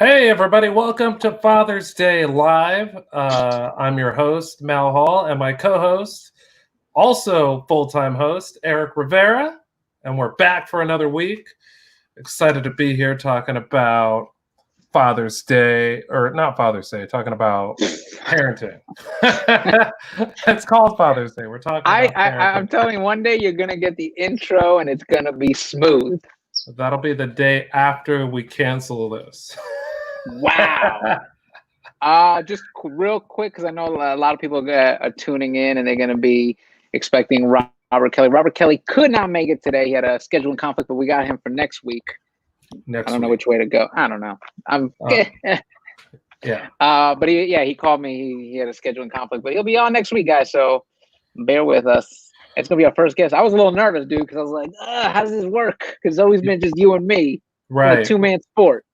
Hey, everybody, welcome to Father's Day Live. I'm your host, Mal Hall, and my co host, also full time host, Erik Rivera. And we're back for another week. Excited to be here talking about Father's Day, or not Father's Day, talking about parenting. It's called Father's Day. We're talking about I'm parenting. telling you, one day you're gonna get the intro and it's gonna be smooth. That'll be the day after we cancel this. Wow. Just real quick, because I know a lot of people are tuning in and they're gonna be expecting Robert Kelly. Robert Kelly could not make it today. He had a scheduling conflict, but we got him for next week. I don't know which way to go. I don't know. Yeah. But he called me. He had a scheduling conflict, but he'll be on next week, guys. So bear with us. It's gonna be our first guest. I was a little nervous, dude, because I was like, how does this work? Because it's always been just you and me, Right. a two-man sport.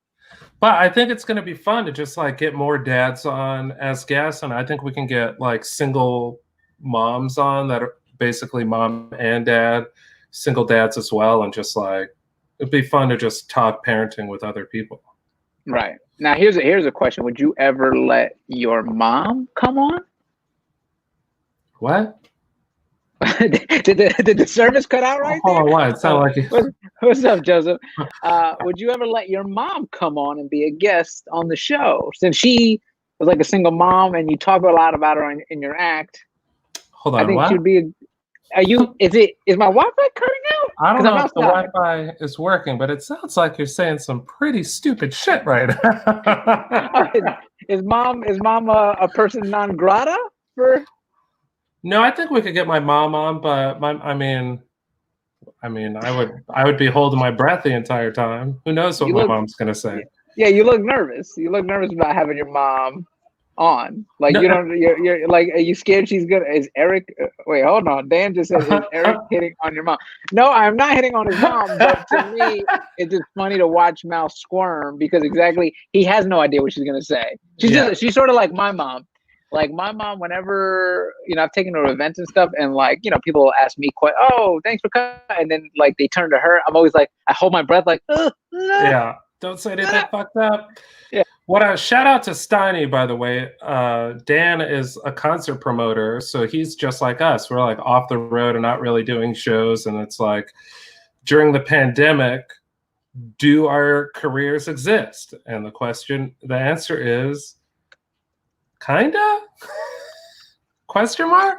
But I think it's going to be fun to just like get more dads on as guests, and I think we can get like single moms on that are basically mom and dad, single dads as well, and just like it'd be fun to just talk parenting with other people. Right. Now here's a question. Would you ever let your mom come on? What? did the service cut out right there? Oh, what? It sounded like you... What's up, Joseph? Would you ever let your mom come on and be a guest on the show? Since she was like a single mom and you talk a lot about her in your act. Hold on, I think what? she'd be is my Wi-Fi cutting out? I don't know if the Wi-Fi is working, but it sounds like you're saying some pretty stupid shit right now. Is mom a person non grata for? No, I think we could get my mom on, but I mean, I would be holding my breath the entire time. Who knows what my mom's gonna say? Yeah, you look nervous. You look nervous about having your mom on. Like no. You're like, are you scared she's gonna? Is Erik? Wait, hold on. Dan just said, is Erik hitting on your mom? No, I'm not hitting on his mom. But to me, it's just funny to watch Mal squirm because exactly he has no idea what she's gonna say. She's sort of like my mom. Like my mom, whenever I've taken her to events and stuff, and like people will ask me, "Oh, thanks for coming," and then like they turn to her. I'm always like, I hold my breath, like, yeah, don't say anything fucked up. Yeah. What a shout out to Steiny, by the way. Dan is a concert promoter, so he's just like us. We're like off the road and not really doing shows, and it's like during the pandemic, do our careers exist? And the answer is kinda? Question mark?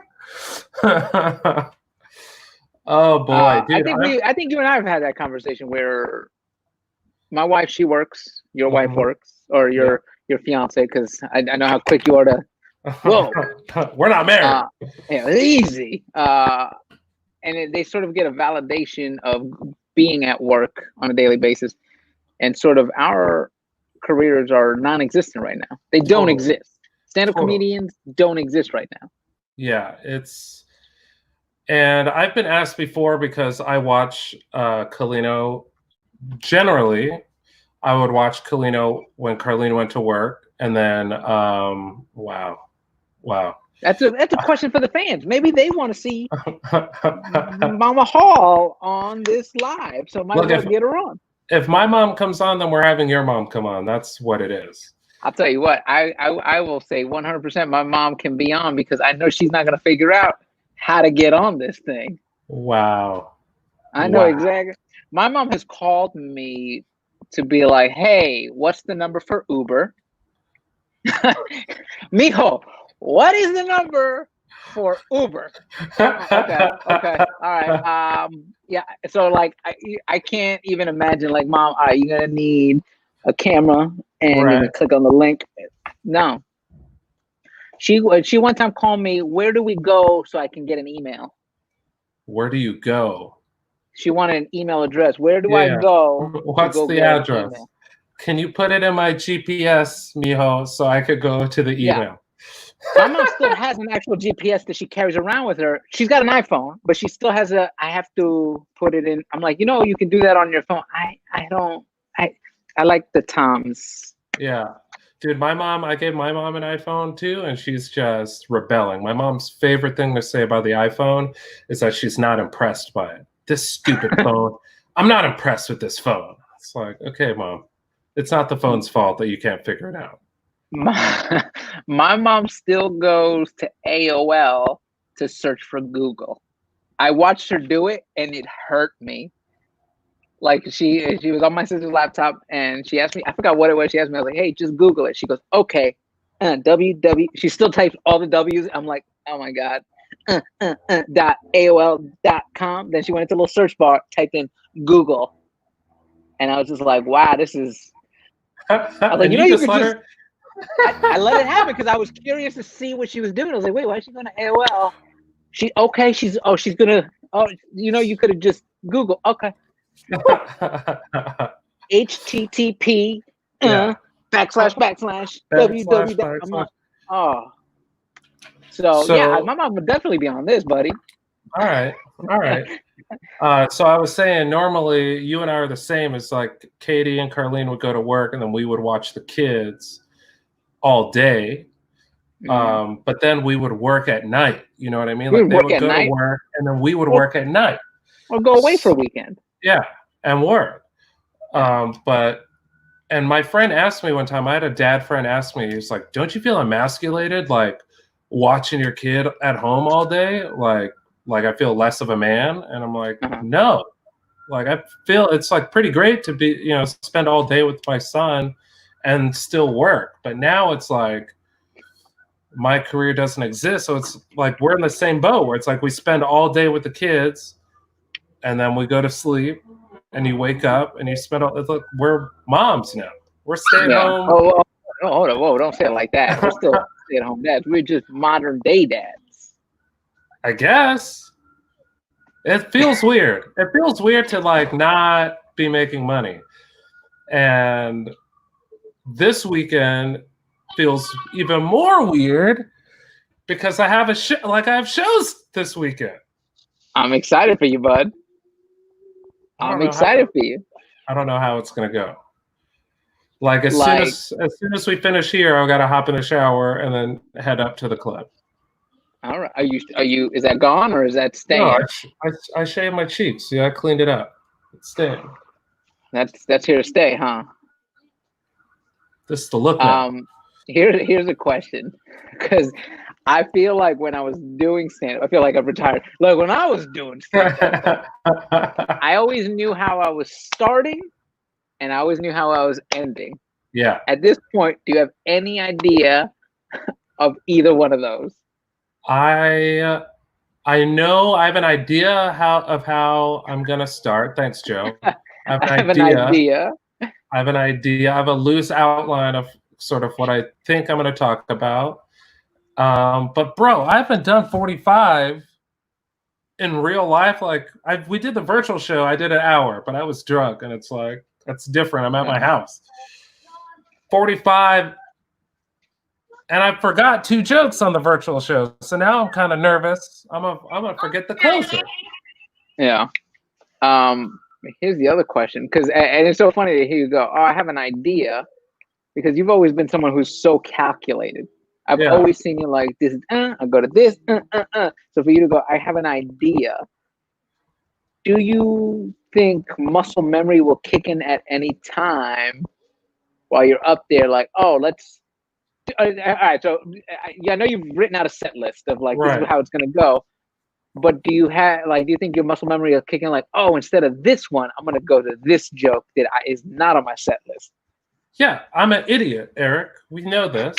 Oh boy, dude, I think you and I have had that conversation where my wife, she works, your wife works, or your fiance, because I know how quick you are to. Whoa, we're not married. Easy. And they sort of get a validation of being at work on a daily basis, and sort of our careers are non-existent right now. They don't exist. Stand-up comedians don't exist right now. Yeah, and I've been asked before because I watch Carlino. Generally, I would watch Carlino when Carlino went to work, and then wow. That's a question for the fans. Maybe they want to see Mama Hall on this live, so might as well get her on. If my mom comes on, then we're having your mom come on. That's what it is. I'll tell you what, I will say 100% my mom can be on because I know she's not going to figure out how to get on this thing. Wow. I know exactly. My mom has called me to be like, hey, what's the number for Uber? Mijo, what is the number for Uber? Okay, all right. Yeah, so like I can't even imagine like, Mom, are you going to need a camera and you're gonna click on the link? No. She one time called me, where do we go so I can get an email? Where do you go? She wanted an email address. Where do I go? What's the address? Can you put it in my GPS, mijo, so I could go to the email? My mom still has an actual GPS that she carries around with her. She's got an iPhone, but she still has I have to put it in. I'm like, you can do that on your phone. I like the Toms. Yeah. Dude, I gave my mom an iPhone too, and she's just rebelling. My mom's favorite thing to say about the iPhone is that she's not impressed by it. This stupid phone. I'm not impressed with this phone. It's like, okay, Mom. It's not the phone's fault that you can't figure it out. My mom still goes to AOL to search for Google. I watched her do it, and it hurt me. Like she was on my sister's laptop, and she asked me, I forgot what it was. She asked me, I was like, "Hey, just Google it." She goes, "Okay." WW. She still types all the W's. I'm like, oh my god. .AOL.com. Then she went into a little search bar, typed in Google, and I was just like, wow, this is. I was like, you could just. I let it happen because I was curious to see what she was doing. I was like, wait, why is she going to AOL? She's gonna. Oh, you could have just Google. Okay. HTTP / www. Oh. So yeah, my mom would definitely be on this, buddy. All right. So I was saying, normally you and I are the same. It's like Katie and Carlene would go to work, and then we would watch the kids all day. But then we would work at night. You know what I mean? Like they would go to work, and then we would work at night. Or go away for a weekend. Yeah, and work. And my friend asked me one time, I had a dad friend ask me, he's like, "Don't you feel emasculated, like watching your kid at home all day? Like I feel less of a man?" And I'm like, no. Like I feel it's like pretty great to be, spend all day with my son and still work. But now it's like my career doesn't exist. So it's like we're in the same boat where it's like we spend all day with the kids and then we go to sleep and you wake up and you spend all, look, we're moms now. We're staying home. Oh, hold on. Whoa, don't say it like that. We're still stay-at-home dads. We're just modern day dads. I guess. It feels weird. It feels weird to like not be making money. And this weekend feels even more weird because I have I have shows this weekend. I'm excited for you, bud. I'm excited for you. I don't know how it's gonna go. Like as soon as we finish here, I've got to hop in the shower and then head up to the club. All right. Are you? Is that gone or is that staying? No, I shaved my cheeks. Yeah, I cleaned it up. It's staying. That's here to stay, huh? This is the look now. Here's a question, because I feel like when I was doing stand-up, I feel like I've retired. Like when I was doing stand-up, I always knew how I was starting, and I always knew how I was ending. Yeah. At this point, do you have any idea of either one of those? I know I have an idea of how I'm gonna start. Thanks, Joe. I have an idea. I have an idea. I have a loose outline of sort of what I think I'm gonna talk about. But bro, I haven't done 45 in real life. Like we did the virtual show. I did an hour, but I was drunk, and it's like that's different. I'm at my house. 45. And I forgot 2 jokes on the virtual show, so now I'm kind of nervous. I'm gonna forget the closer. Yeah. Here's the other question, and it's so funny to hear you go, "Oh, I have an idea," because you've always been someone who's so calculated. I've always seen you like this. I go to this. So for you to go, "I have an idea." Do you think muscle memory will kick in at any time while you're up there? Like, oh, let's. All right, so I know you've written out a set list of like this is how it's gonna go, but do you think your muscle memory will kick in like, oh, instead of this one, I'm gonna go to this joke that is not on my set list? Yeah, I'm an idiot, Eric. We know this,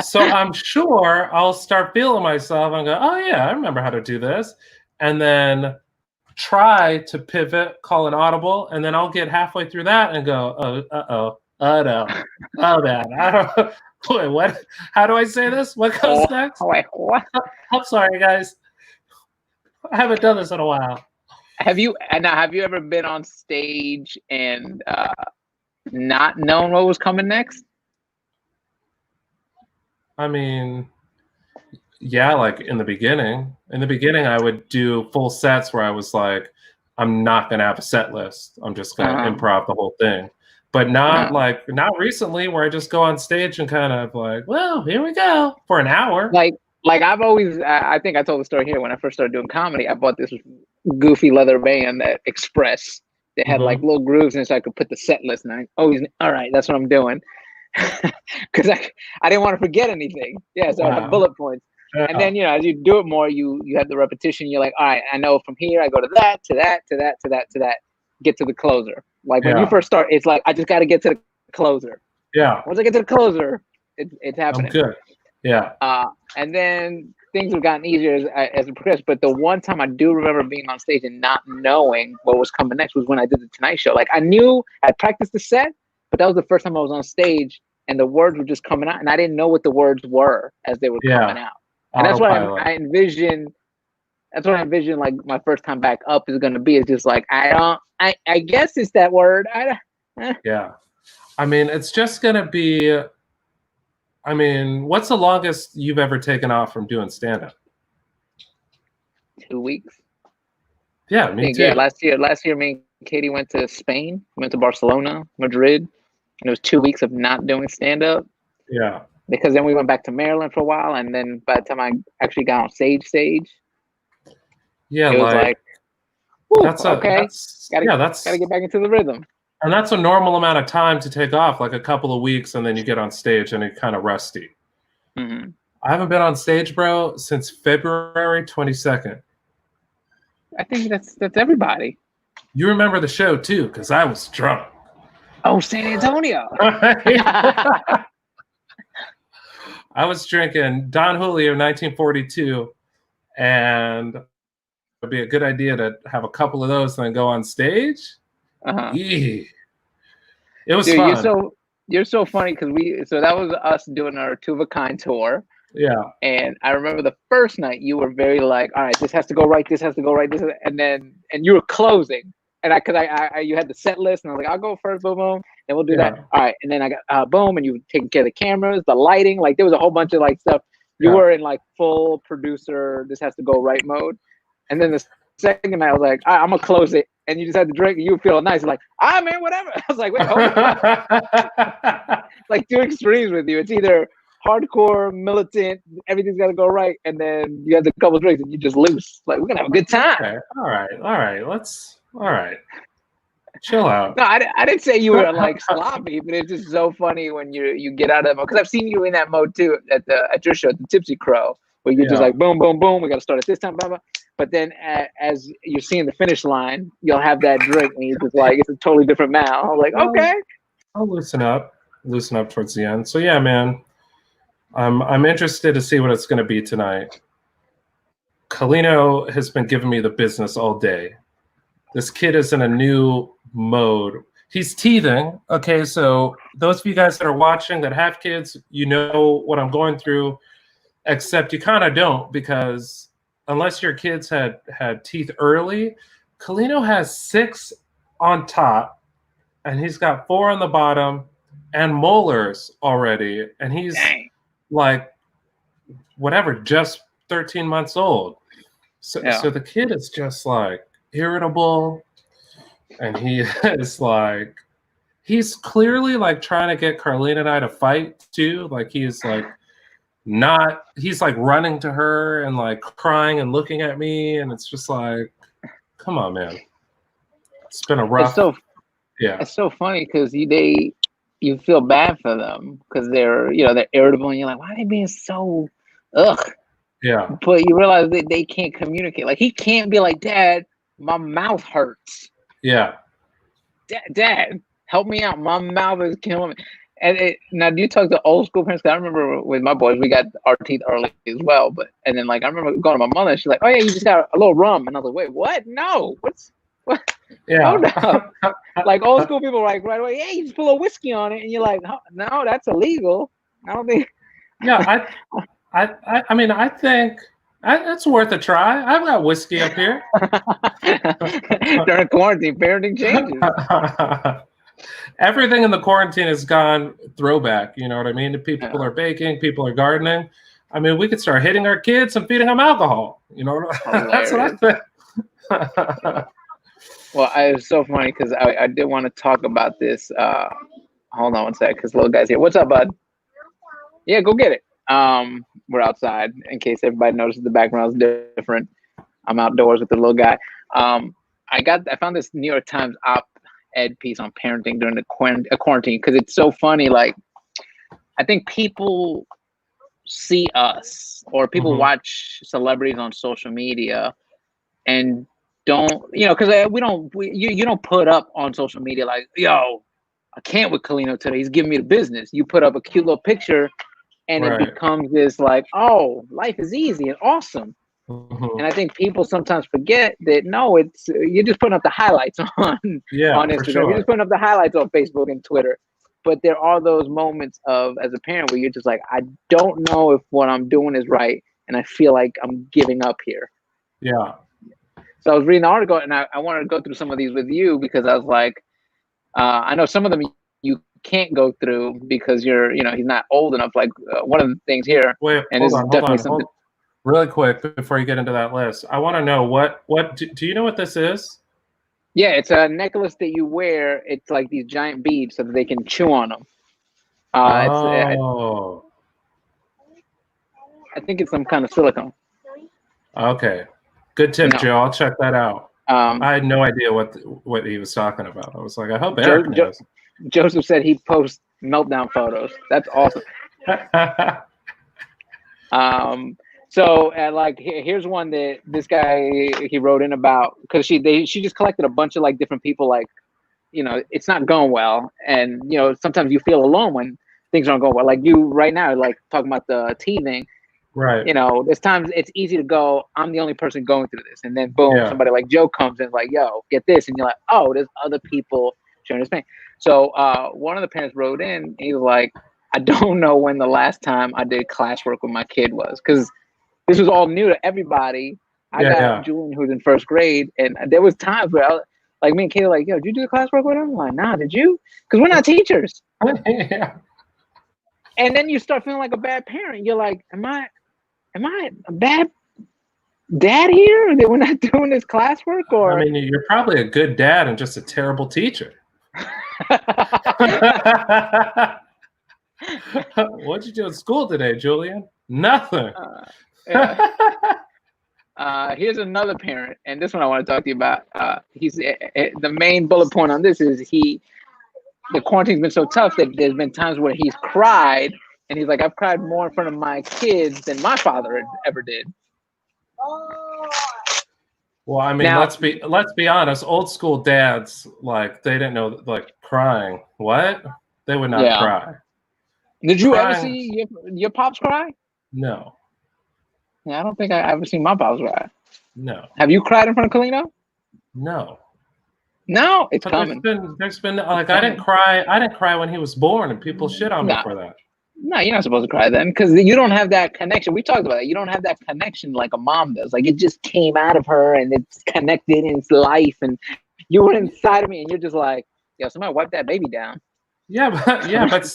so I'm sure I'll start feeling myself and go, oh yeah, I remember how to do this, and then try to pivot, call an audible, and then I'll get halfway through that and go, oh no, oh man, I don't. Boy, what? How do I say this? What comes next? Wait, what? I'm sorry, guys. I haven't done this in a while. Have you ever been on stage and not known what was coming next? I mean, yeah, like in the beginning. In the beginning, I would do full sets where I was like, I'm not going to have a set list. I'm just going to improv the whole thing. But not recently where I just go on stage and kind of like, well, here we go for an hour. Like I've always, I think I told the story here when I first started doing comedy. I bought this goofy leather band that Express They had like little grooves, and so I could put the set list. And I always, all right, that's what I'm doing, because I didn't want to forget anything. Yeah, so the bullet points. And then, as you do it more, you have the repetition. You're like, all right, I know from here I go to that, to that, to that, to that, to that, get to the closer. Like when you first start, it's like I just got to get to the closer. Yeah. Once I get to the closer, it's happening. I'm good. Yeah. And then things have gotten easier as it progressed. But the one time I do remember being on stage and not knowing what was coming next was when I did the Tonight Show. Like I knew I practiced the set, but that was the first time I was on stage and the words were just coming out, and I didn't know what the words were as they were coming out. And that's what I envision. That's what I envision. Like my first time back up is going to be. It's just like I guess it's that word. Yeah, I mean, it's just going to be. I mean, what's the longest you've ever taken off from doing stand-up? 2 weeks. Yeah, me too. Yeah, last year, me and Katie went to Spain. Went to Barcelona, Madrid, and it was 2 weeks of not doing stand-up. Yeah. Because then we went back to Maryland for a while, and then by the time I actually got on stage, yeah, it was like whew, that's okay. Gotta get back into the rhythm. And that's a normal amount of time to take off, like a couple of weeks, and then you get on stage and you're kind of rusty. Mm-hmm. I haven't been on stage, bro, since February 22nd. I think that's everybody. You remember the show too, because I was drunk. Oh, San Antonio. I was drinking Don Julio 1942, and it'd be a good idea to have a couple of those and then go on stage. It was fun. You're so funny because that was us doing our Two of a Kind tour. Yeah. And I remember the first night you were very like, all right, this has to go right, this has to go right, and you were closing. And you had the set list, and I was like, I'll go first, boom, boom, and we'll do that. All right, and then I got boom, and you were taking care of the cameras, the lighting, like there was a whole bunch of like stuff. You were in like full producer, this has to go right mode. And then the second night, I was like, all right, I'm gonna close it, and you just had to drink, and you were feeling nice, like, man, whatever. I was like, wait, hold on. Like two extremes with you. It's either hardcore, militant, everything's got to go right, and then you have a couple of drinks and you just loose. Like, we're gonna have a good time. Okay. All right. Chill out. No, I didn't say you were like sloppy, but it's just so funny when you get out of that mode. Because I've seen you in that mode too at your show, the Tipsy Crow, where you're just like boom, boom, boom. We got to start at this time, blah blah. But then as you're seeing the finish line, you'll have that drink, and you're just like, it's a totally different Mal. I'm like, okay, I'll loosen up towards the end. So yeah, man, I'm interested to see what it's going to be tonight. Kalino has been giving me the business all day. This kid is in a new mode. He's teething. Okay, so those of you guys that are watching that have kids, you know what I'm going through, except you kind of don't, because unless your kids had teeth early, Kalino has 6 on top, and he's got 4 on the bottom, and molars already, and he's like, whatever, just 13 months old. So the kid is just like irritable, and he is like, he's clearly like trying to get Carlene and I to fight too. Like he's like running to her and like crying and looking at me, and it's just like, come on, man. It's been a rough. It's so funny because you feel bad for them because they're irritable, and you're like, why are they being so ugh? Yeah. But you realize that they can't communicate. Like he can't be like, Dad, my mouth hurts. Yeah. Dad, help me out. My mouth is killing me. And now, do you talk to old school parents? 'Cause I remember with my boys, we got our teeth early as well. And then like I remember going to my mother, and she's like, "Oh yeah, you just got a little rum," and I was like, "Wait, what? No, what?" Yeah. Hold up. Like old school people, like right away, "Hey, you just put a little whiskey on it," and you're like, "No, that's illegal." I don't think. Yeah, I mean, I think it's worth a try. I've got whiskey up here. During quarantine, parenting changes. Everything in the quarantine has gone throwback. You know what I mean? People are baking, people are gardening. I mean, we could start hitting our kids and feeding them alcohol. You know, that's what I think. Well, it's so funny because I did want to talk about this. Hold on one sec, because little guy's here. What's up, bud? Yeah, go get it. We're outside in case everybody notices the background is different. I'm outdoors with the little guy. I found this New York Times op-ed piece on parenting during the quarantine because it's so funny. Like, I think people see us or people watch celebrities on social media and don't, because you don't put up on social media like, yo, I can't with Kalino today. He's giving me the business. You put up a cute little picture and it becomes this like, oh, life is easy and awesome. And I think people sometimes forget that no, you're just putting up the highlights on Instagram. Sure. You're just putting up the highlights on Facebook and Twitter. But there are those moments of, as a parent, where you're just like, I don't know if what I'm doing is right, and I feel like I'm giving up here. Yeah. So I was reading the article, and I wanted to go through some of these with you because I was like, I know some of them you can't go through because he's not old enough. Like one of the things here, Wait, and hold on. Really quick before you get into that list, I want to know what do you know what this is? Yeah, it's a necklace that you wear. It's like these giant beads so that they can chew on them. I think it's some kind of silicone. Okay, good tip, Joe. I'll check that out. I had no idea what he was talking about. I was like, I hope Eric knows. Joseph said he posts meltdown photos. That's awesome. So here's one that this guy he wrote in about because she just collected a bunch of like different people, like, it's not going well, and sometimes you feel alone when things aren't going well, like you right now, like talking about the teething, right? There's times it's easy to go, I'm the only person going through this, and then boom, somebody like Joe comes in like, yo, get this, and you're like, oh, there's other people sharing this pain. So one of the parents wrote in, he was like, I don't know when the last time I did classwork with my kid was, because this was all new to everybody. I got Julian, who's in first grade, and there was times where like me and Kate were like, yo, did you do the classwork with him? I'm like, nah, did you? Because we're not teachers. And then you start feeling like a bad parent. You're like, am I a bad dad here that we're not doing this classwork? Or I mean, you're probably a good dad and just a terrible teacher. What'd you do in school today, Julian? Nothing. Here's another parent, and this one I want to talk to you about. He's the main bullet point on this is the quarantine's been so tough that there's been times where he's cried, and he's like, I've cried more in front of my kids than my father ever did. Well, I mean, now, let's be honest. Old school dads, like, they didn't know, like, crying. What? They would not cry. Did you ever see your pops cry? No. Yeah, I don't think I ever seen my pops cry. No. Have you cried in front of Kalino? No. No, it's coming. There's been like I didn't cry when he was born, and people shit on me for that. No, you're not supposed to cry then, because you don't have that connection. We talked about that. You don't have that connection like a mom does. Like, it just came out of her, and it's connected in its life, and you were inside of me, and you're just like, yo, somebody wipe that baby down. But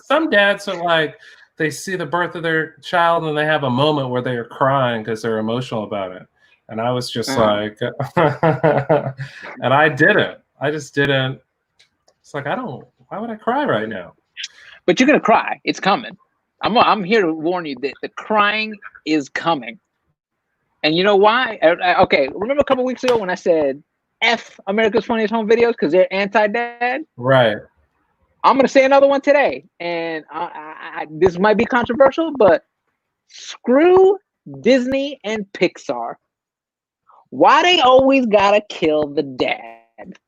some dads are like, they see the birth of their child and they have a moment where they are crying because they're emotional about it. And I was just like, and I didn't. I just didn't. It's like, why would I cry right now? But you're going to cry. It's coming. I'm here to warn you that the crying is coming. And you know why? Okay, remember a couple weeks ago when I said F America's Funniest Home Videos because they're anti-dad? Right. I'm going to say another one today. And this might be controversial, but screw Disney and Pixar. Why they always got to kill the dad?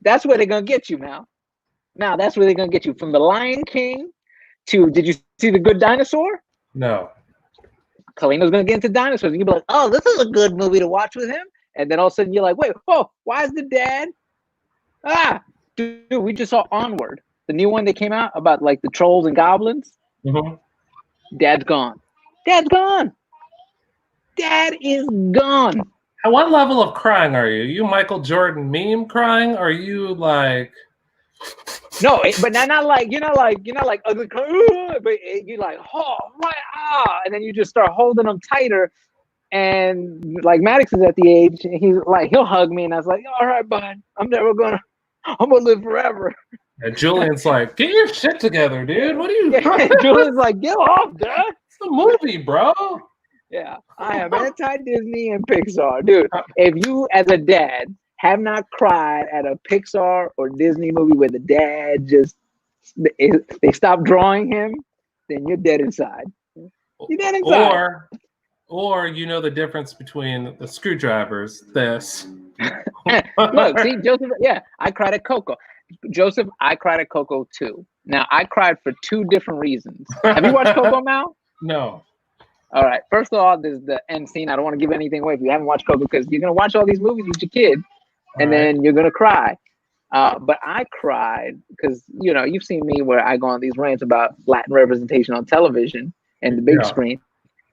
That's where they're going to get you, Mal. Now, that's where they're going to get you. From The Lion King to, did you see The Good Dinosaur? No. Kalino's going to get into dinosaurs. And you'll be like, oh, this is a good movie to watch with him. And then all of a sudden you're like, wait, why is the dad? Dude, we just saw Onward. The new one that came out about like the trolls and goblins. Mm-hmm. Dad's gone. Dad's gone. Dad is gone. At what level of crying are you? You Michael Jordan meme crying? Are you like? No, but not like you're not like but you like, oh my and then you just start holding them tighter. And like Maddox is at the age, he's like, he'll hug me, and I was like, all right, bud, I'm gonna live forever. And Julian's like, get your shit together, dude. What are you? Julian's like, get off, Dad. It's a movie, bro. Yeah, I am anti-Disney and Pixar, dude. If you, as a dad, have not cried at a Pixar or Disney movie where the dad just they stop drawing him, then you're dead inside. You're dead inside. Or you know the difference between the screwdrivers, this. Look, see, Joseph. Yeah, I cried at Coco. Joseph, I cried at Coco too. Now, I cried for two different reasons. Have you watched Coco, Mal? No. All right. First of all, there's the end scene. I don't want to give anything away if you haven't watched Coco, because you're gonna watch all these movies with your kid, and then you're gonna cry. But I cried because you've seen me where I go on these rants about Latin representation on television and the big screen.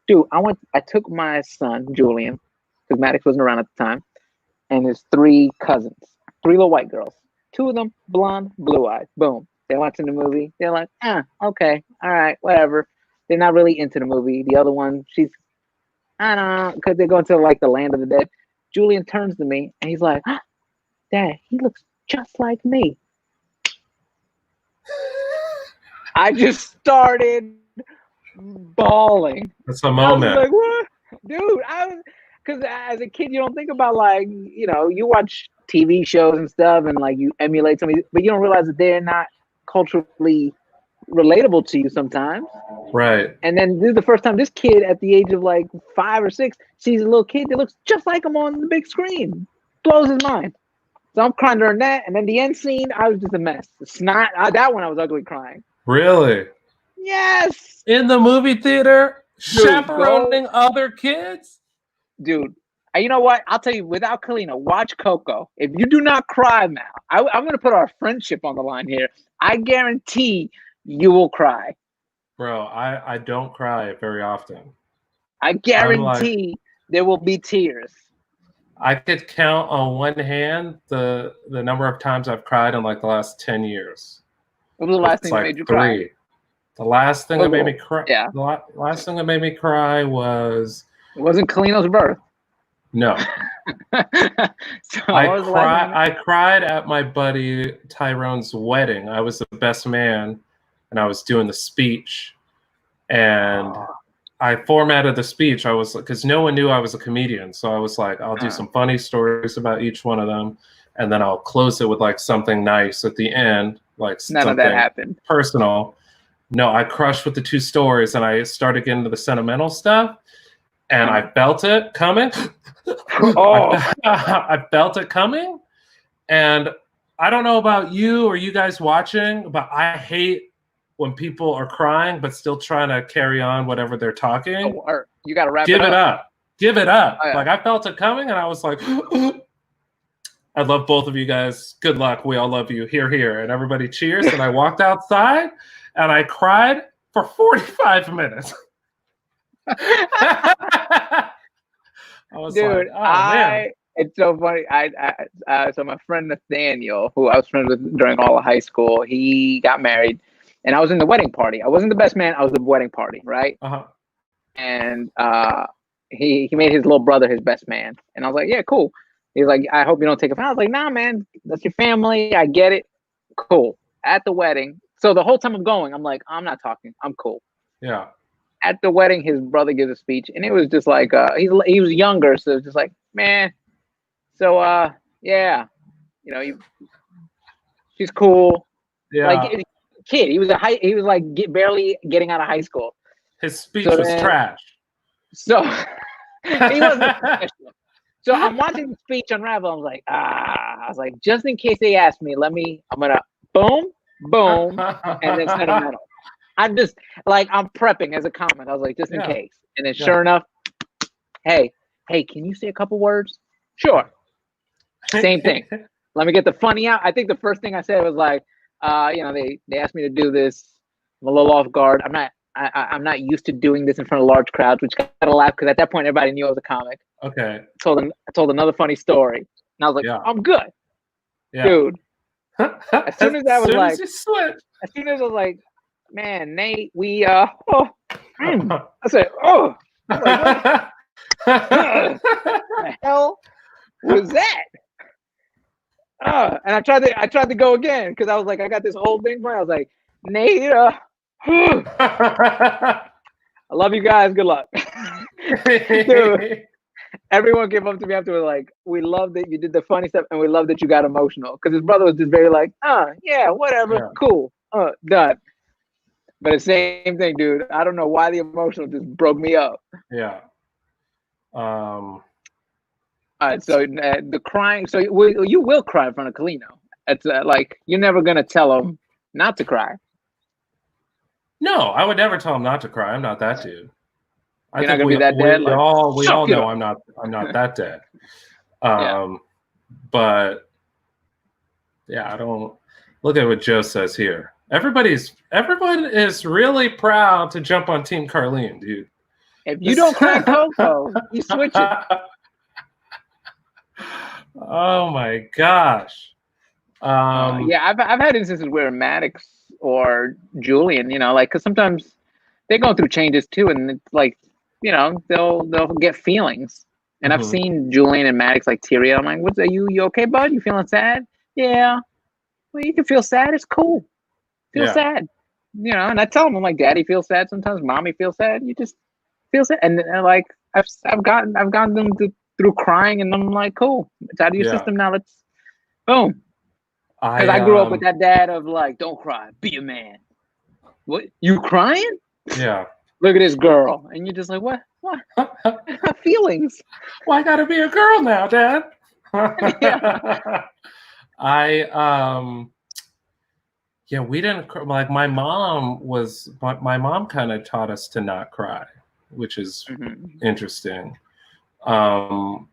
Dude, I took my son Julian, because Maddox wasn't around at the time, and his three cousins, three little white girls. Two of them blonde, blue-eyed. Boom. They're watching the movie. They're like, okay, all right, whatever. They're not really into the movie. The other one, I don't know, because they're going to like the land of the dead. Julian turns to me and he's like, Dad, he looks just like me. I just started bawling. That's a moment. I was like, what? Dude, because as a kid, you don't think about you watch TV shows and stuff and like you emulate somebody, but you don't realize that they're not culturally relatable to you sometimes. Right. And then this is the first time this kid at the age of like 5 or 6 sees a little kid that looks just like him on the big screen. Blows his mind. So I'm crying during that. And then the end scene, I was just a mess. The snot, that one I was ugly crying. Really? Yes. In the movie theater, chaperoning other kids? Dude, you know what? I'll tell you, without Kalina, watch Coco. If you do not cry now, I'm going to put our friendship on the line here. I guarantee you will cry. Bro, I don't cry very often. I guarantee there will be tears. I could count on one hand the number of times I've cried in like the last 10 years. What was the last thing that made you cry? The last thing that made me cry. Yeah. The last thing that made me cry was. It wasn't Kalino's birth. No. So I cried at my buddy Tyrone's wedding. I was the best man, and I was doing the speech, and I formatted the speech. I was because no one knew I was a comedian, so I was like, I'll do some funny stories about each one of them, and then I'll close it with like something nice at the end, like none of that happened. Personal. No, I crushed with the two stories, and I started getting into the sentimental stuff, and I felt it coming. I felt it coming, and I don't know about you or you guys watching, but I hate when people are crying but still trying to carry on whatever they're talking. You got to wrap it up. Give it up. Oh, yeah. Like I felt it coming, and I was like, I love both of you guys. Good luck. We all love you. Hear, hear. And everybody cheers. And I walked outside, and I cried for 45 minutes. I was like, oh, man. It's so funny. So my friend Nathaniel, who I was friends with during all of high school, he got married, and I was in the wedding party. I wasn't the best man. I was the wedding party, right? And he made his little brother his best man, and I was like, yeah, cool. He's like, I hope you don't take offense. I was like, nah, man, that's your family. I get it. Cool. At the wedding, so the whole time I'm going, I'm like, I'm not talking. I'm cool. Yeah. At the wedding, his brother gives a speech, and it was just like he was younger, so it was just like, man. So yeah, she's cool. Yeah. Like kid, he was like barely getting out of high school. His speech was trash. So he wasn't professional. So I'm watching the speech unravel. I was like, just in case they ask me, I'm gonna boom, boom, and then sentimental. I'm just like, I'm prepping as a comment. I was like, just in case. And then sure enough, hey, can you say a couple words? Sure. Same thing. Let me get the funny out. I think the first thing I said was like, they asked me to do this. I'm a little off guard. I'm not used to doing this in front of large crowds, which got a laugh because at that point everybody knew I was a comic. Okay. I told another funny story, and I was like, I'm good, dude. As soon as I was like, man, Nate, we I said, oh, I was like, what the hell was that? And I tried to go again because I was like, I got this whole thing for I was like, Nate, I love you guys. Good luck. Dude, everyone came up to me afterwards like, we love that you did the funny stuff and we love that you got emotional. Because his brother was just very like, yeah, whatever, Yeah. cool, done. But the same thing, dude. I don't know why the emotional just broke me up. Yeah. All right, so the crying. So you will cry in front of Kalino. It's like you're never gonna tell him not to cry. No, I would never tell him not to cry. I'm not that dude. I You're not think gonna be that dad. we Like, all suck it know up. I'm not that dad. Yeah. But yeah, I don't look at what Joe says here. Everyone is really proud to jump on Team Carlene, dude. If you don't cry Coco, you switch it. Oh my gosh. Yeah, I've had instances where Maddox or Julian, like, because sometimes they go through changes too, and it's like, they'll get feelings. And I've seen Julian and Maddox like teary. I'm like, "What's you okay, bud? You feeling sad? Yeah. Well, you can feel sad. It's cool. Feel sad. And I tell them, I'm like, Daddy feels sad sometimes. Mommy feels sad. You just feel sad. And like I've gotten them through crying, and I'm like, cool. It's out of your system now. Let's boom. Because I grew up with that dad of like, don't cry, be a man. What? You crying? Yeah. Look at this girl, and you're just like, what? What? I have feelings. Well, I gotta be a girl now, Dad. Yeah, we didn't like. My mom kind of taught us to not cry, which is interesting. But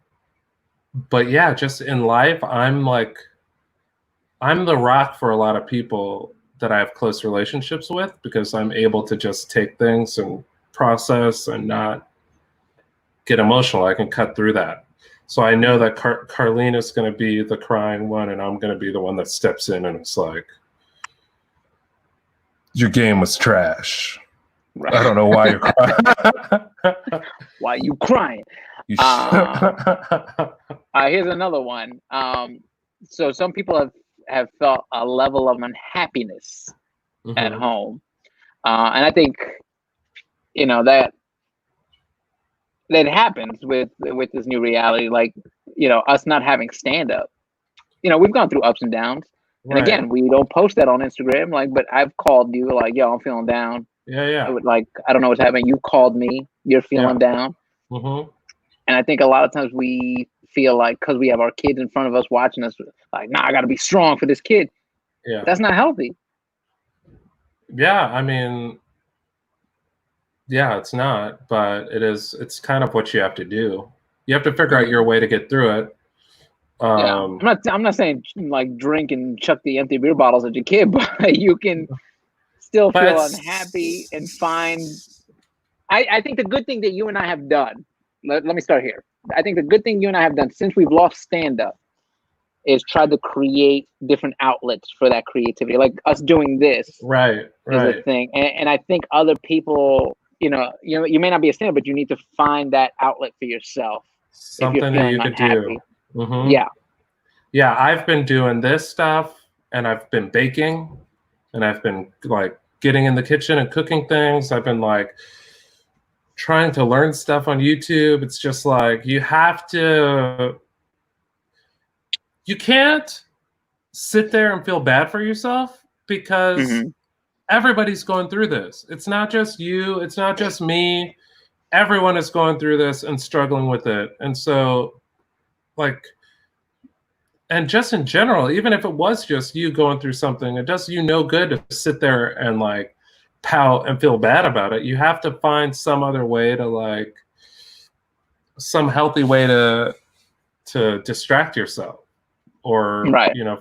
yeah, just in life, I'm the rock for a lot of people that I have close relationships with, because I'm able to just take things and process and not get emotional. I can cut through that. So I know that Carlene is going to be the crying one, and I'm going to be the one that steps in and it's like, your game was trash. Right. I don't know why you're crying. Why you crying? Here's another one. So some people have felt a level of unhappiness at home, and I think that happens with this new reality. Like, us not having stand up. We've gone through ups and downs. And again, we don't post that on Instagram. Like, but I've called you like, yo, I'm feeling down. Yeah. I don't know what's happening. You called me. You're feeling down. And I think a lot of times we feel like, because we have our kids in front of us watching us, like, nah, I got to be strong for this kid. Yeah. That's not healthy. Yeah, I mean, yeah, it's not, but it's kind of what you have to do. You have to figure out your way to get through it. I'm not saying like drink and chuck the empty beer bottles at your kid, but you can still feel unhappy and find. I think the good thing that you and I have done. Let me start here. I think the good thing you and I have done since we've lost stand up is try to create different outlets for that creativity, like us doing this. Right. Is a thing, and I think other people, you may not be a stand up, but you need to find that outlet for yourself. Something that you could do. Yeah, I've been doing this stuff, and I've been baking, and I've been like getting in the kitchen and cooking things. I've been like trying to learn stuff on YouTube. It's just like you can't sit there and feel bad for yourself, because everybody's going through this. It's not just you, it's not just me. Everyone is going through this and struggling with it. And so like, and just in general, even if it was just you going through something, it does you no good to sit there and like pout and feel bad about it. You have to find some other way to like, some healthy way to distract yourself, or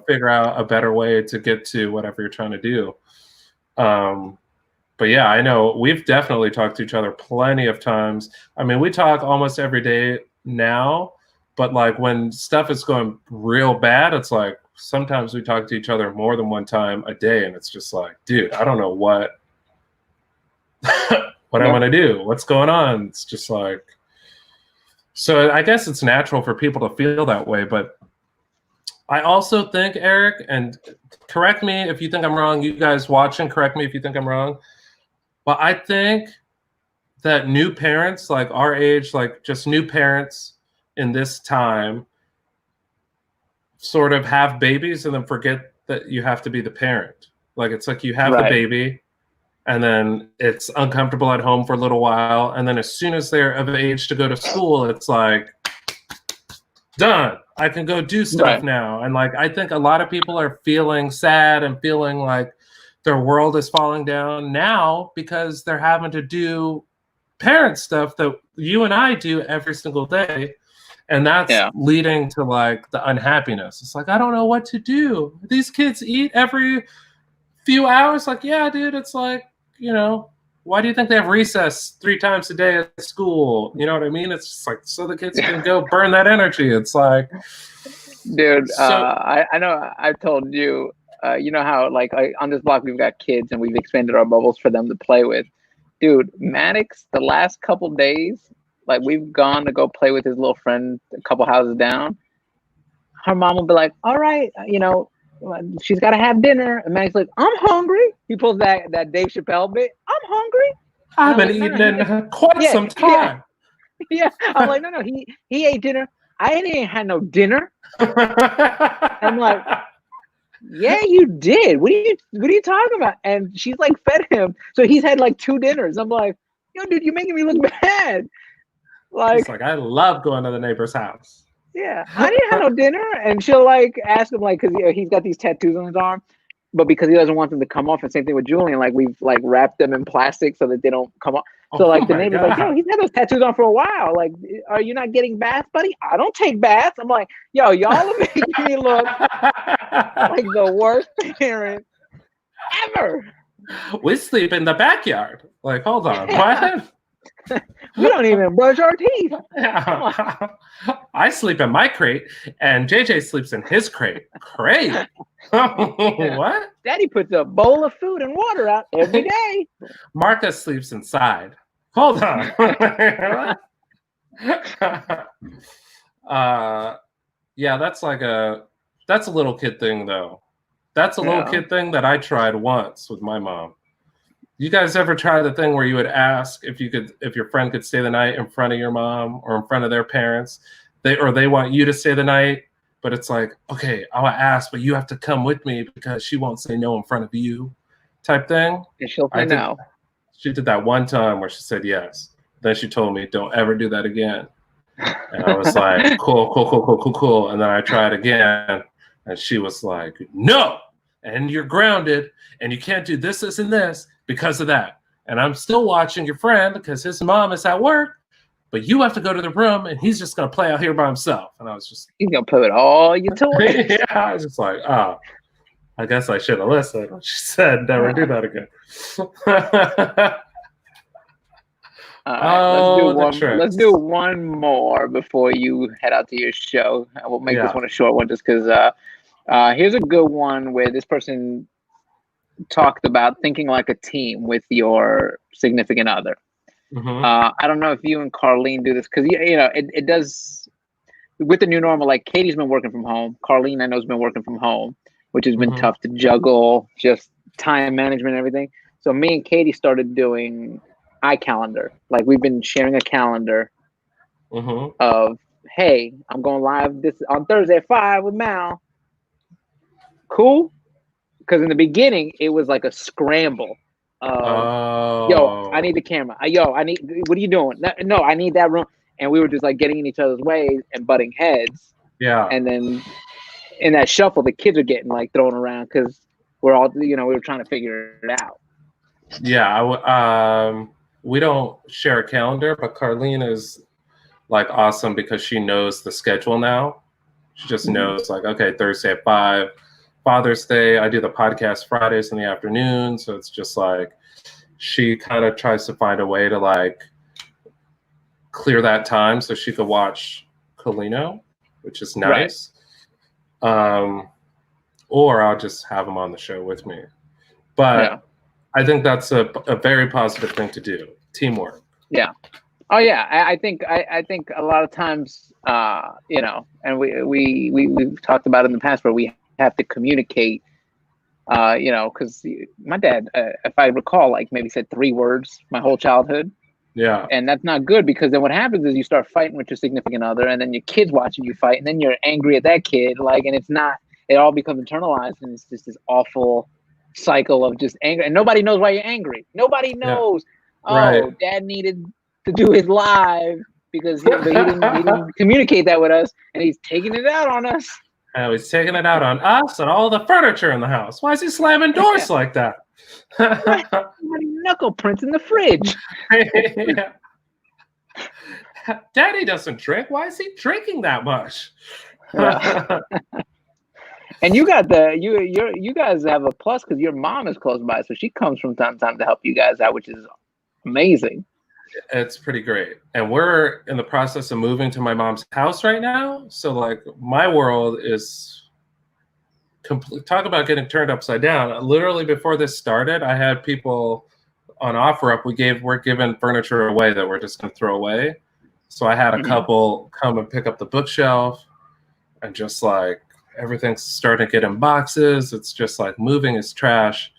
figure out a better way to get to whatever you're trying to do. But yeah, I know we've definitely talked to each other plenty of times. I mean, we talk almost every day now, but like when stuff is going real bad, it's like sometimes we talk to each other more than one time a day, and it's just like, dude, I don't know what I'm gonna do. What's going on? It's just like, so I guess it's natural for people to feel that way, but I also think, Eric, and correct me if you think I'm wrong, you guys watching, correct me if you think I'm wrong, but I think that new parents, like our age, like just new parents in this time, sort of have babies and then forget that you have to be the parent. Like it's like you have the Right. baby and then it's uncomfortable at home for a little while. And then as soon as they're of age to go to school, it's like, done. I can go do stuff Right. now. And like I think a lot of people are feeling sad and feeling like their world is falling down now because they're having to do parent stuff that you and I do every single day. And that's Yeah. leading to like the unhappiness. It's like, I don't know what to do. These kids eat every few hours. Like, yeah, dude, it's like, you know, why do you think they have recess 3 times a day at school? You know what I mean? It's just like so the kids can go burn that energy. It's like, Dude, so I know I've told you, you know how like on this block we've got kids and we've expanded our bubbles for them to play with. Dude, Maddox, the last couple days, like we've gone to go play with his little friend a couple houses down. Her mom will be like, "All right, you know, she's got to have dinner." And Maddox like, "I'm hungry." He pulls that Dave Chappelle bit. "I'm hungry," I and I'm haven't like, "No, eaten no, he just in quite yeah, some yeah, time. yeah." I'm like, "No, no, he ate dinner. I ain't had no dinner." I'm like, "Yeah, you did. What are you talking about?" And she's like fed him. So he's had like 2 dinners. I'm like, "Yo, dude, you're making me look bad." He's Like, like, I love going to the neighbor's house. yeah, I didn't have no dinner. And she'll like ask him like, cause he's got these tattoos on his arm, but because he doesn't want them to come off. And same thing with Julian, like we've like wrapped them in plastic so that they don't come off. So Oh like the my neighbor's like, "Yo, God. he's had those tattoos on for a while. Like, are you not getting baths, buddy?" "I don't take baths." I'm like, "Yo, y'all are making me look like the worst parent ever." We sleep in the backyard. Like, hold on, Yeah. what? We don't even brush our teeth. Like, I sleep in my crate, and JJ sleeps in his crate. Crate? yeah. What? Daddy puts a bowl of food and water out every day. Marcus sleeps inside. Hold on. uh, yeah, that's a little kid thing though. That's a little Yeah. kid thing that I tried once with my mom. You guys ever try the thing where you would ask if your friend could stay the night in front of your mom or in front of their parents? They want you to stay the night, but it's like, okay, I'll ask, but you have to come with me because she won't say no in front of you, type thing. And she'll I say did. no. She did that one time where she said yes. Then she told me, don't ever do that again. And I was like, cool, cool, cool, cool, cool, cool. And then I tried again, and she was like, no, and you're grounded, and you can't do this, this, and this because of that. And I'm still watching your friend because his mom is at work, but you have to go to the room, and he's just going to play out here by himself. And I was just, He's gonna play with all your toys. yeah, I was just like, oh, I guess I should have listened. She said, never do that again. All right, let's do Oh, the one. Let's tricks. do one more before you head out to your show. I will make this Yeah. one a short one, just because. Here's a good one where this person talked about thinking like a team with your significant other. Mm-hmm. I don't know if you and Carlene do this because you know it does with the new normal. Like Katie's been working from home. Carlene, I know, has been working from home, which has been Mm-hmm. tough to juggle, just time management and everything. So me and Katie started doing iCalendar. Like we've been sharing a calendar Mm-hmm. of, hey, I'm going live this on Thursday at 5 with Mal. Cool. Because in the beginning it was like a scramble of, yo, I need the Oh, camera. Yo, I need. What are you doing? No, I need that room. And we were just like getting in each other's way and butting heads. yeah. And then in that shuffle, the kids are getting like thrown around because we're all, we were trying to figure it out. Yeah. We don't share a calendar, but Carlene is like awesome because she knows the schedule now. She just knows like, okay, Thursday at 5, Father's Day. I do the podcast Fridays in the afternoon. So it's just like, she kind of tries to find a way to like clear that time so she could watch Colino, which is nice. Right. Or I'll just have him on the show with me. But yeah. I think that's a very positive thing to do. Teamwork. Yeah. Oh yeah. I think a lot of times, you know, and we've talked about it in the past where we have to communicate, you know, because my dad, if I recall, like maybe said 3 words my whole childhood. Yeah. And that's not good, because then what happens is you start fighting with your significant other, and then your kid's watching you fight, and then you're angry at that kid. Like, and it all becomes internalized, and it's just this awful cycle of just anger. And nobody knows why you're angry. Nobody knows. Right. Oh, dad needed to do his live because he didn't communicate that with us, and he's taking it out on us. And he's taking it out on us and all the furniture in the house. Why is he slamming doors like that? Knuckle prints in the fridge. Yeah. Daddy doesn't drink. Why is he drinking that much? Yeah. And you got you guys have a plus because your mom is close by, so she comes from time to time to help you guys out, which is amazing. It's pretty great. And we're in the process of moving to my mom's house right now. So like my world is complete. Talk about getting turned upside down. Literally before this started, I had people on OfferUp. We're giving furniture away that we're just going to throw away. So I had a couple come and pick up the bookshelf, and just like everything's starting to get in boxes. It's just like moving is trash.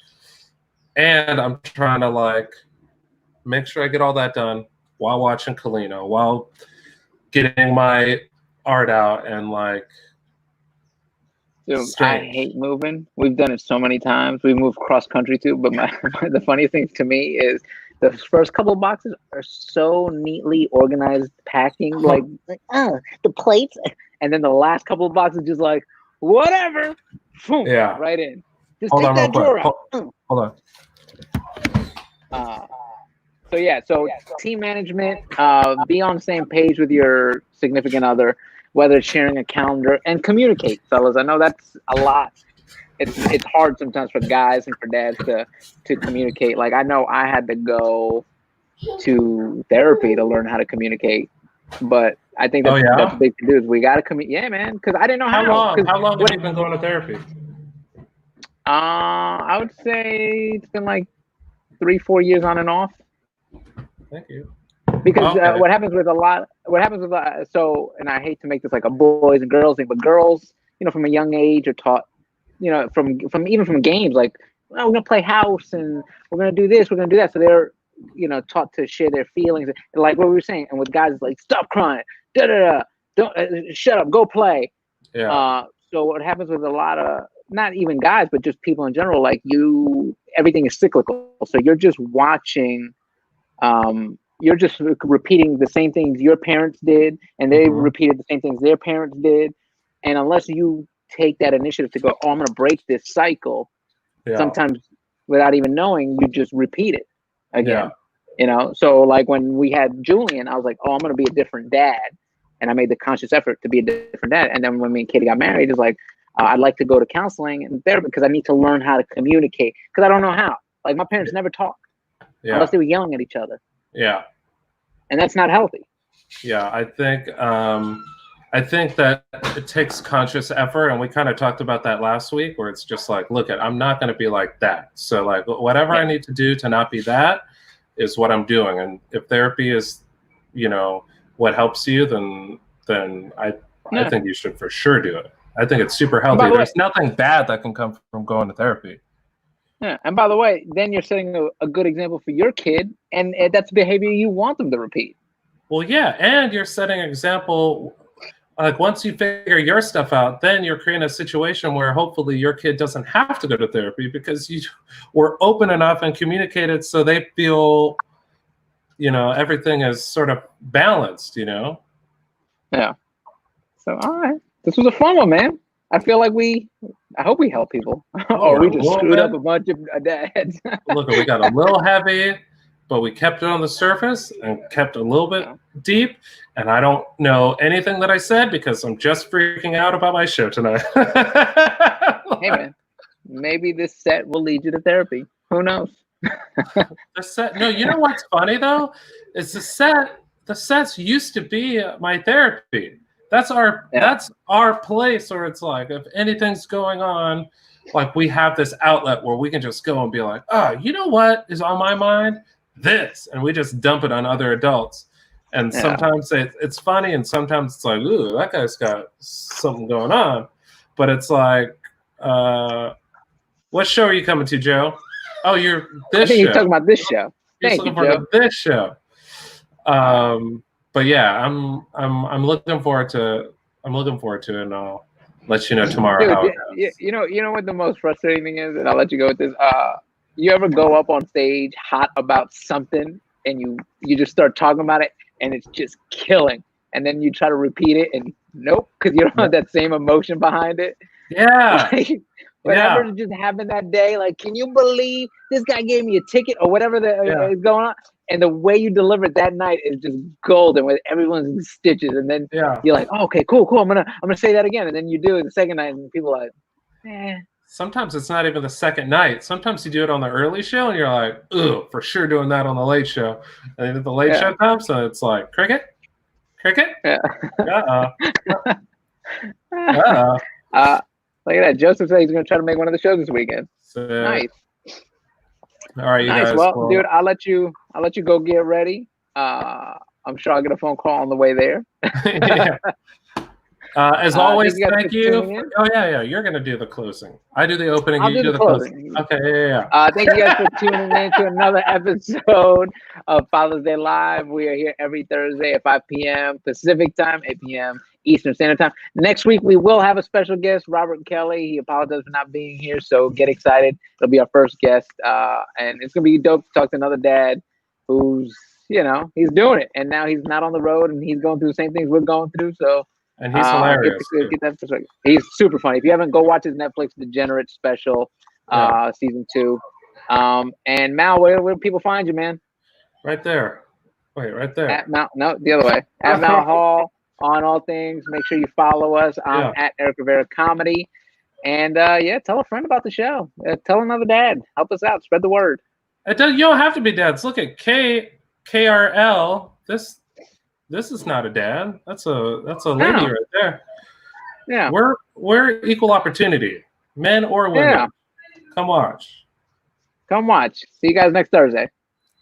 And I'm trying to like make sure I get all that done while watching Kalino, while getting my art out, and like. Dude, I hate moving. We've done it so many times. We moved cross country too. But the funny thing to me is the first couple of boxes are so neatly organized, packing like the plates, and then the last couple of boxes just like whatever, boom, right in. Just take that drawer out. Hold on. So team management, be on the same page with your significant other, whether it's sharing a calendar, and communicate, fellas. I know that's a lot. It's hard sometimes for guys and for dads to communicate. Like, I know I had to go to therapy to learn how to communicate, but I think that's the big thing to do is we got to communicate. Yeah, man, because I didn't know how. How long have you been going to therapy? I would say it's been like 3-4 years on and off. Thank you. Because what happens with and I hate to make this like a boys and girls thing, but girls, from a young age are taught, from even from games, like, oh, we're gonna play house and we're gonna do this, we're gonna do that. So they're, taught to share their feelings, and like what we were saying. And with guys, it's like, stop crying, don't shut up, go play. Yeah. So what happens with a lot of, not even guys, but just people in general, like everything is cyclical. So you're just watching. You're just repeating the same things your parents did, and they repeated the same things their parents did. And unless you take that initiative to go, oh, I'm going to break this cycle, sometimes without even knowing, you just repeat it again. So like when we had Julian, I was like, oh, I'm going to be a different dad. And I made the conscious effort to be a different dad. And then when me and Katie got married, it's like, I'd like to go to counseling and therapy because I need to learn how to communicate, because I don't know how. Like, my parents never talked unless they were yelling at each other. Yeah. And that's not healthy. Yeah, I think that it takes conscious effort, and we kind of talked about that last week, where it's just like, look, I'm not going to be like that. So like whatever I need to do to not be that is what I'm doing. And if therapy is, what helps you, then I think you should for sure do it. I think it's super healthy. There's nothing bad that can come from going to therapy. Yeah, and by the way, then you're setting a good example for your kid, and that's behavior you want them to repeat. Well, yeah, and you're setting an example. Like, once you figure your stuff out, then you're creating a situation where hopefully your kid doesn't have to go to therapy because you were open enough and communicated so they feel, everything is sort of balanced, Yeah. So, all right. This was a fun one, man. I feel like I hope we help people. Or we just screwed up a bunch of dads. Look, we got a little heavy, but we kept it on the surface and kept a little bit deep. And I don't know anything that I said because I'm just freaking out about my show tonight. Hey, man, maybe this set will lead you to therapy. Who knows? No, you know what's funny though? Is the sets used to be my therapy. That's our place where it's like, if anything's going on, like, we have this outlet where we can just go and be like, oh, you know what is on my mind? This. And we just dump it on other adults. And sometimes it's funny, and sometimes it's like, ooh, that guy's got something going on. But it's like, what show are you coming to, Joe? Oh, you're this show. You're talking about this show. You're looking for this show. But yeah, I'm looking forward to it, and I'll let you know tomorrow Dude, how it goes. you know what the most frustrating thing is, and I'll let you go with this. You ever go up on stage hot about something, and you just start talking about it, and it's just killing, and then you try to repeat it, and nope, because you don't have that same emotion behind it. Yeah. Like, whatever just happened that day, like, can you believe this guy gave me a ticket or whatever is going on? And the way you deliver it that night is just golden, with everyone's in stitches. And then you're like, oh, okay, cool. I'm gonna say that again. And then you do it the second night, and people are like, eh. Sometimes it's not even the second night. Sometimes you do it on the early show, and you're like, "Ugh, for sure doing that on the late show." And then the late show comes, so it's like cricket. Yeah. Look at that. Joseph said he's going to try to make one of the shows this weekend. Nice. All right, you guys. Well, dude, I'll let you go get ready. I'm sure I'll get a phone call on the way there. As always, thank you. Oh yeah, you're gonna do the closing. I do the opening. You do the closing. Okay, yeah. Thank you guys for tuning in to another episode of Father's Day Live. We are here every Thursday at 5 p.m. Pacific time, 8 p.m. Eastern Standard Time. Next week we will have a special guest, Robert Kelly. He apologized for not being here, so get excited. It'll be our first guest, and it's gonna be dope to talk to another dad who's, he's doing it, and now he's not on the road, and he's going through the same things we're going through. So. And he's hilarious. Get that perspective. He's super funny. If you haven't, go watch his Netflix Degenerate special, season 2. And Mal, where do people find you, man? Right there. Wait, right there. At Mal, no, the other way. At Mal Hall on all things. Make sure you follow us. I'm at Erik Rivera Comedy. And tell a friend about the show. Tell another dad. Help us out. Spread the word. You don't have to be dads. Look at KRL. This is not a dad. That's a lady right there. Yeah. We're equal opportunity, men or women. Yeah. Come watch. See you guys next Thursday.